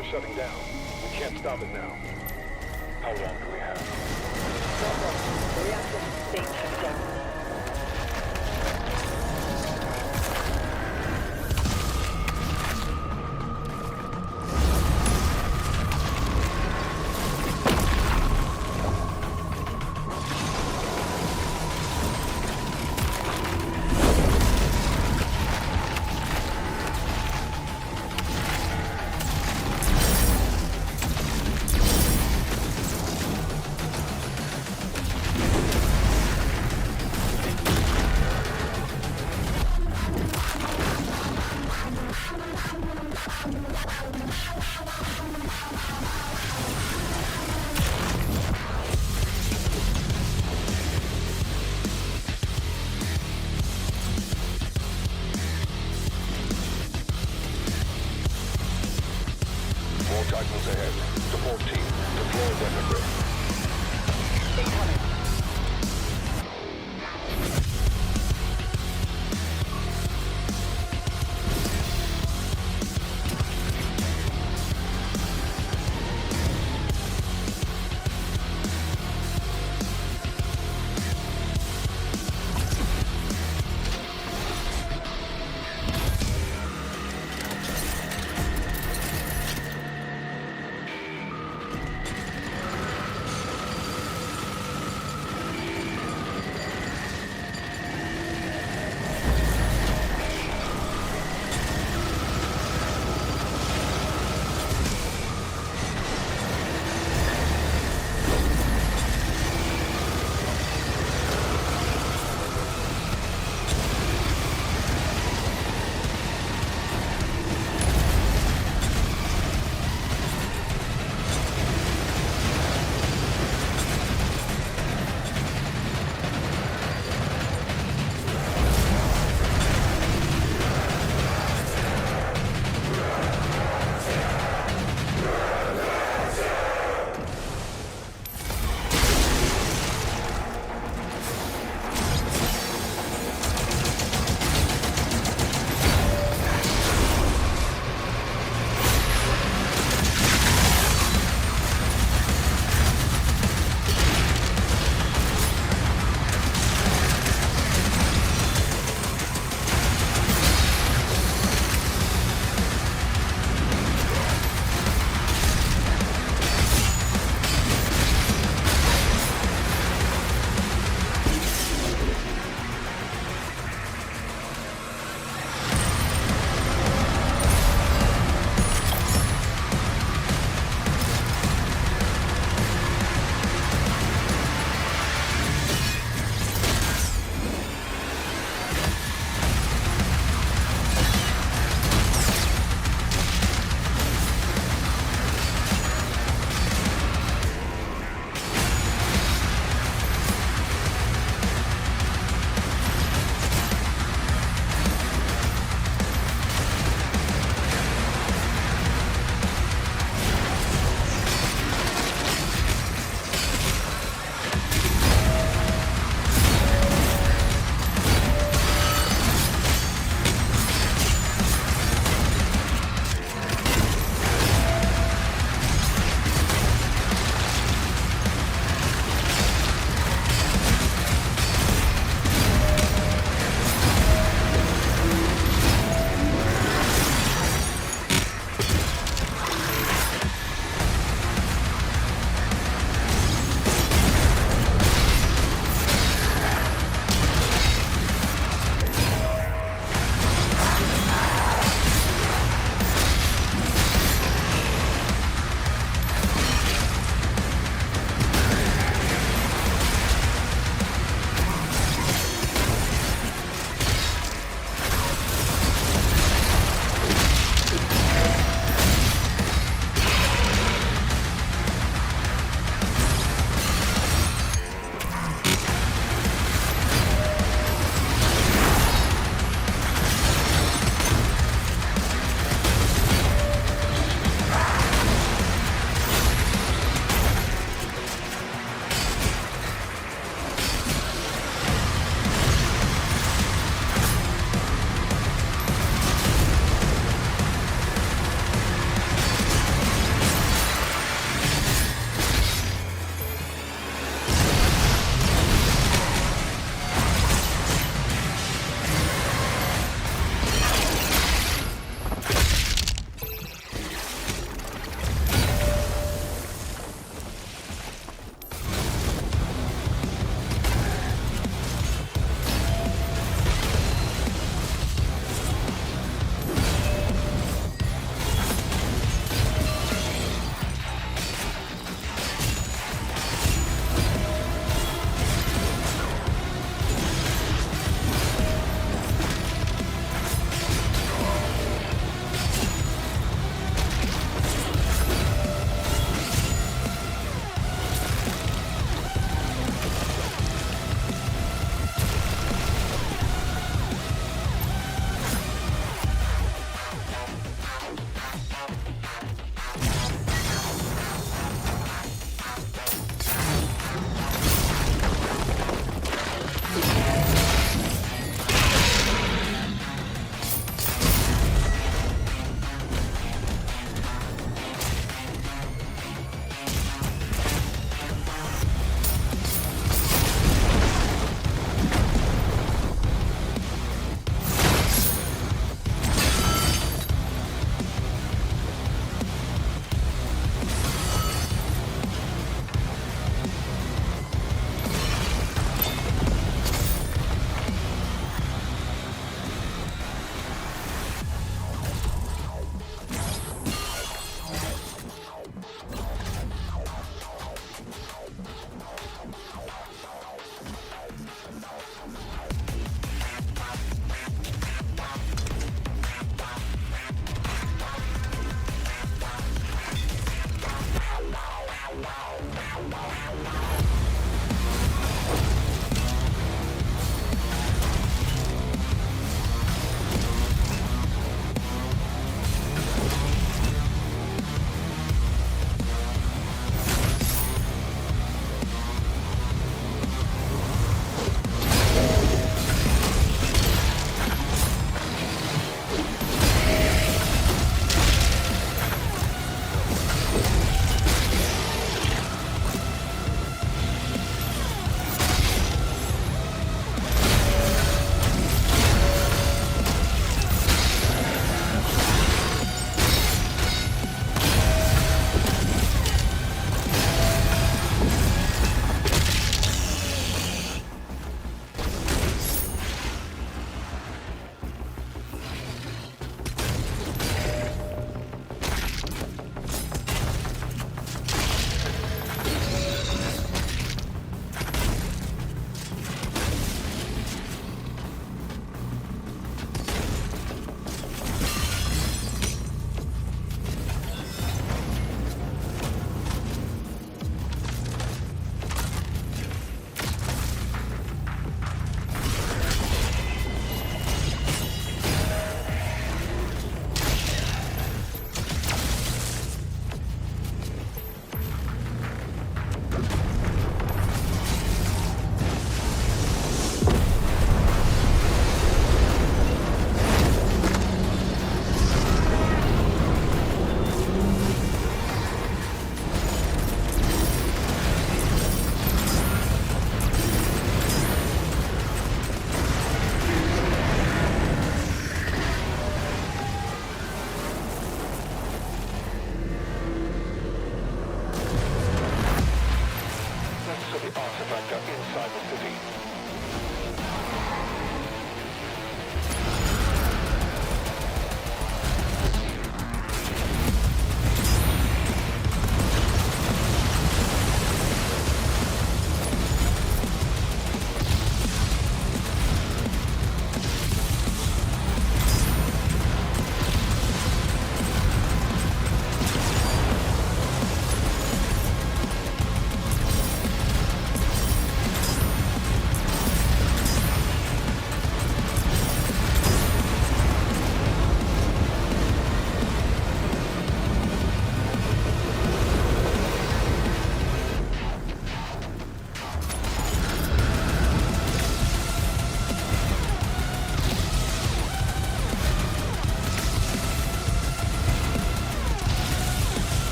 Género shutting down. We can't stop it now. How long do we have? The reactor state shutdown. Titans ahead. Support team, deploy weapon ready. Incoming.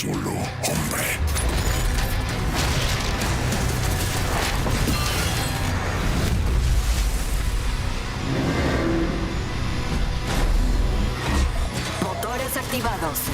solo hombre. Motores activados.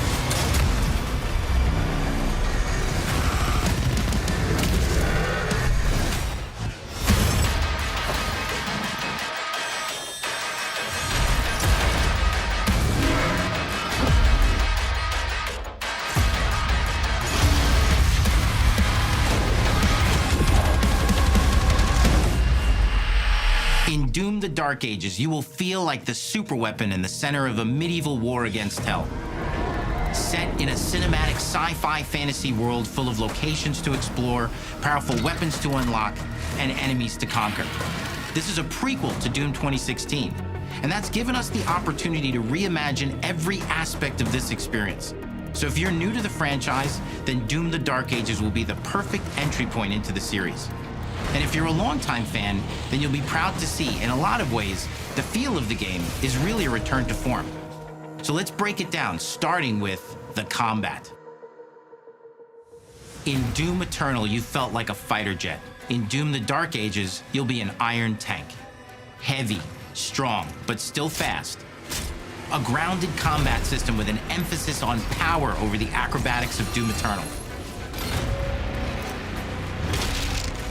In Doom: The Dark Ages, you will feel like the superweapon in the center of a medieval war against hell. Set in a cinematic sci-fi fantasy world full of locations to explore, powerful weapons to unlock, and enemies to conquer. This is a prequel to Doom 2016, and that's given us the opportunity to reimagine every aspect of this experience. So if you're new to the franchise, then Doom: The Dark Ages will be the perfect entry point into the series. And if you're a longtime fan, then you'll be proud to see, in a lot of ways, the feel of the game is really a return to form. So let's break it down, starting with the combat. In Doom Eternal, you felt like a fighter jet. In Doom: The Dark Ages, you'll be an iron tank. Heavy, strong, but still fast. A grounded combat system with an emphasis on power over the acrobatics of Doom Eternal.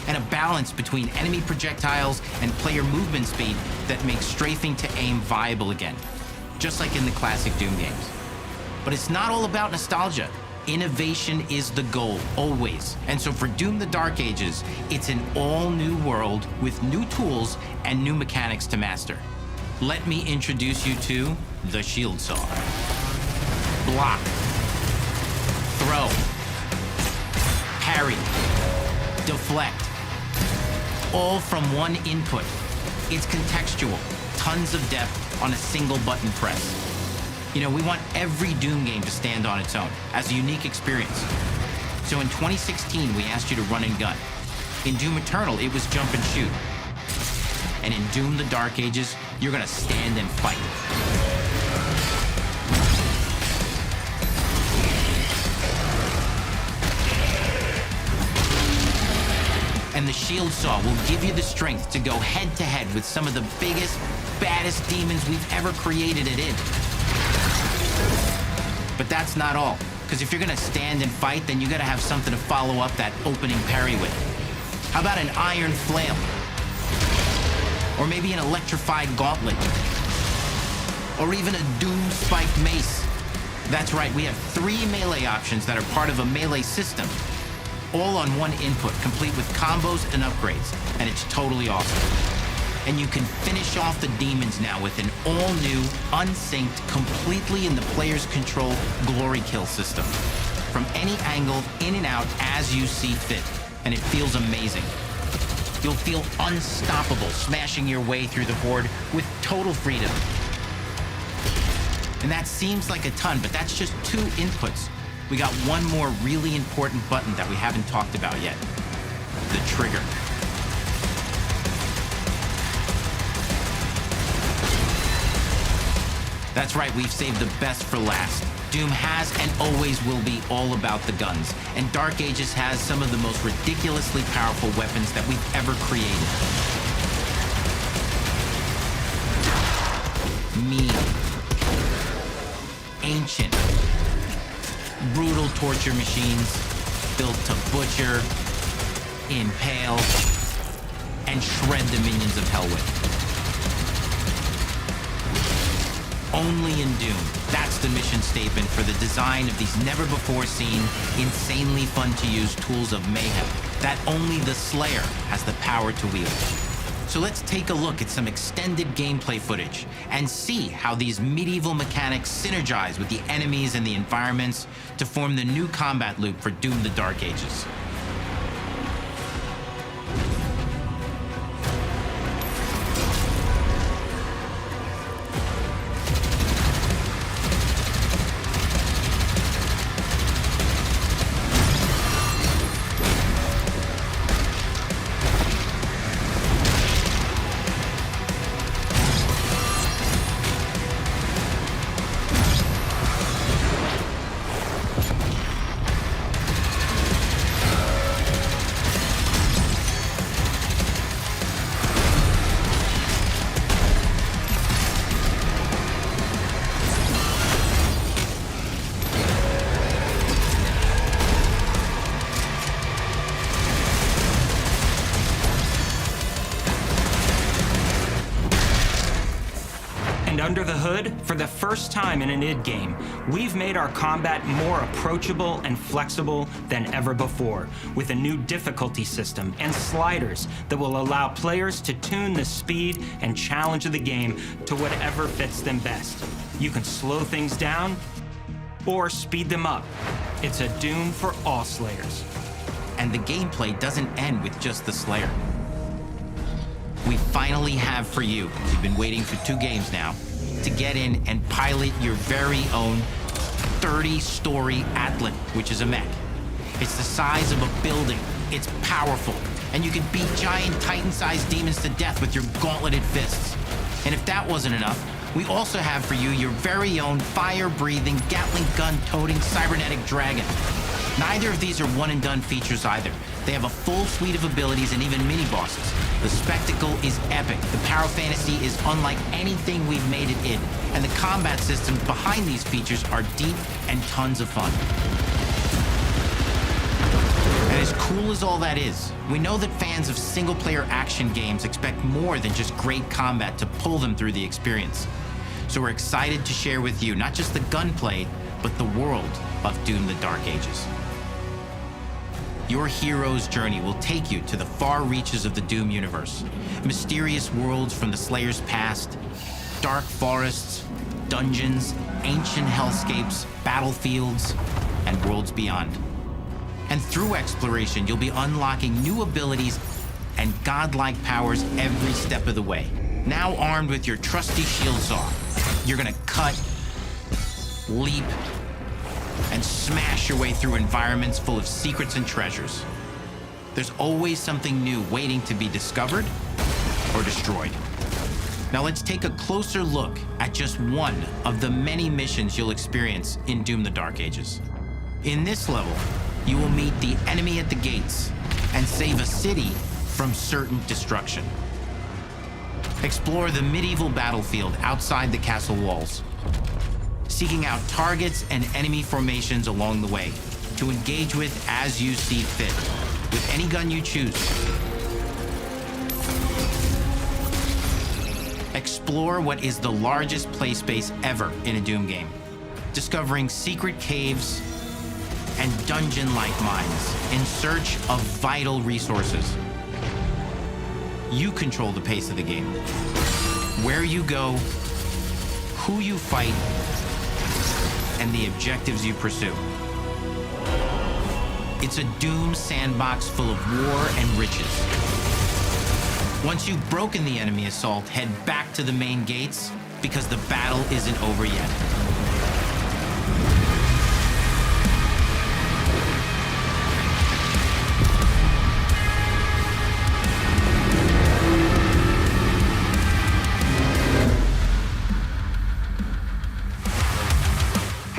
And a balance between enemy projectiles and player movement speed that makes strafing to aim viable again, just like in the classic Doom games. But it's not all about nostalgia. Innovation is the goal, always. And so for Doom: The Dark Ages, it's an all-new world with new tools and new mechanics to master. Let me introduce you to the Shield Saw. Block. Throw. Parry. Deflect. All from one input. It's contextual, tons of depth on a single button press. You know, we want every Doom game to stand on its own as a unique experience. So in 2016, we asked you to run and gun. In Doom Eternal, it was jump and shoot. And in Doom: The Dark Ages, you're gonna stand and fight. And the Shield Saw will give you the strength to go head-to-head with some of the biggest, baddest demons we've ever created it in. But that's not all, because if you're gonna stand and fight, then you gotta have something to follow up that opening parry with. How about an iron flail? Or maybe an electrified gauntlet? Or even a doom-spiked mace? That's right, we have 3 melee options that are part of a melee system, all on one input, complete with combos and upgrades, and it's totally awesome. And you can finish off the demons now with an all-new, unsynced, completely in the player's control glory kill system. From any angle, in and out, as you see fit, and it feels amazing. You'll feel unstoppable, smashing your way through the horde with total freedom. And that seems like a ton, but that's just 2 inputs. We got one more really important button that we haven't talked about yet. The trigger. That's right, we've saved the best for last. Doom has and always will be all about the guns, and Dark Ages has some of the most ridiculously powerful weapons that we've ever created. Mean. Ancient. Brutal torture machines built to butcher, impale, and shred the minions of hell with. Only in Doom, that's the mission statement for the design of these never-before-seen, insanely fun-to-use tools of mayhem that only the Slayer has the power to wield. So let's take a look at some extended gameplay footage and see how these medieval mechanics synergize with the enemies and the environments to form the new combat loop for Doom: The Dark Ages. And under the hood, for the first time in an id game, we've made our combat more approachable and flexible than ever before, with a new difficulty system and sliders that will allow players to tune the speed and challenge of the game to whatever fits them best. You can slow things down or speed them up. It's a Doom for all Slayers. And the gameplay doesn't end with just the Slayer. We finally have for you, you've been waiting for 2 games now, to get in and pilot your very own 30-story Atlan, which is a mech. It's the size of a building, it's powerful, and you can beat giant Titan-sized demons to death with your gauntleted fists. And if that wasn't enough, we also have for you your very own fire-breathing, Gatling gun-toting cybernetic dragon. Neither of these are one-and-done features either. They have a full suite of abilities and even mini-bosses. The spectacle is epic. The power fantasy is unlike anything we've made it in. And the combat systems behind these features are deep and tons of fun. And as cool as all that is, we know that fans of single-player action games expect more than just great combat to pull them through the experience. So we're excited to share with you not just the gunplay, but the world of Doom: The Dark Ages. Your hero's journey will take you to the far reaches of the Doom universe. Mysterious worlds from the Slayer's past, dark forests, dungeons, ancient hellscapes, battlefields, and worlds beyond. And through exploration, you'll be unlocking new abilities and godlike powers every step of the way. Now armed with your trusty shield saw, you're gonna cut, leap, and smash your way through environments full of secrets and treasures. There's always something new waiting to be discovered or destroyed. Now let's take a closer look at just one of the many missions you'll experience in Doom: The Dark Ages. In this level, you will meet the enemy at the gates and save a city from certain destruction. Explore the medieval battlefield outside the castle walls, seeking out targets and enemy formations along the way to engage with as you see fit, with any gun you choose. Explore what is the largest play space ever in a Doom game, discovering secret caves and dungeon-like mines in search of vital resources. You control the pace of the game, where you go, who you fight, and the objectives you pursue. It's a Doom sandbox full of war and riches. Once you've broken the enemy assault, head back to the main gates, because the battle isn't over yet.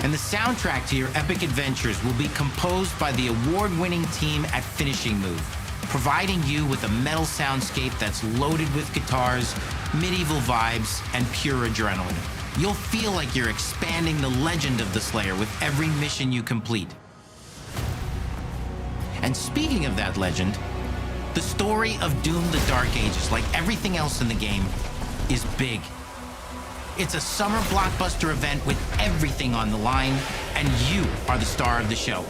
And the soundtrack to your epic adventures will be composed by the award-winning team at Finishing Move, providing you with a metal soundscape that's loaded with guitars, medieval vibes, and pure adrenaline. You'll feel like you're expanding the legend of the Slayer with every mission you complete. And speaking of that legend, the story of Doom: The Dark Ages, like everything else in the game, is big. It's a summer blockbuster event with everything on the line, and you are the star of the show.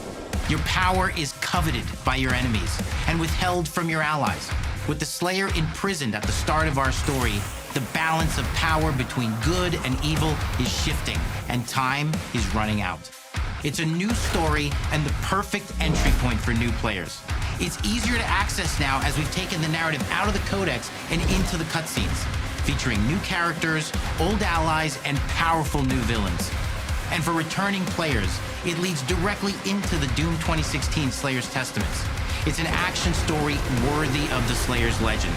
Your power is coveted by your enemies and withheld from your allies. With the Slayer imprisoned at the start of our story, the balance of power between good and evil is shifting, and time is running out. It's a new story and the perfect entry point for new players. It's easier to access now as we've taken the narrative out of the codex and into the cutscenes, featuring new characters, old allies, and powerful new villains. And for returning players, it leads directly into the Doom 2016 Slayer's Testaments. It's an action story worthy of the Slayer's legend,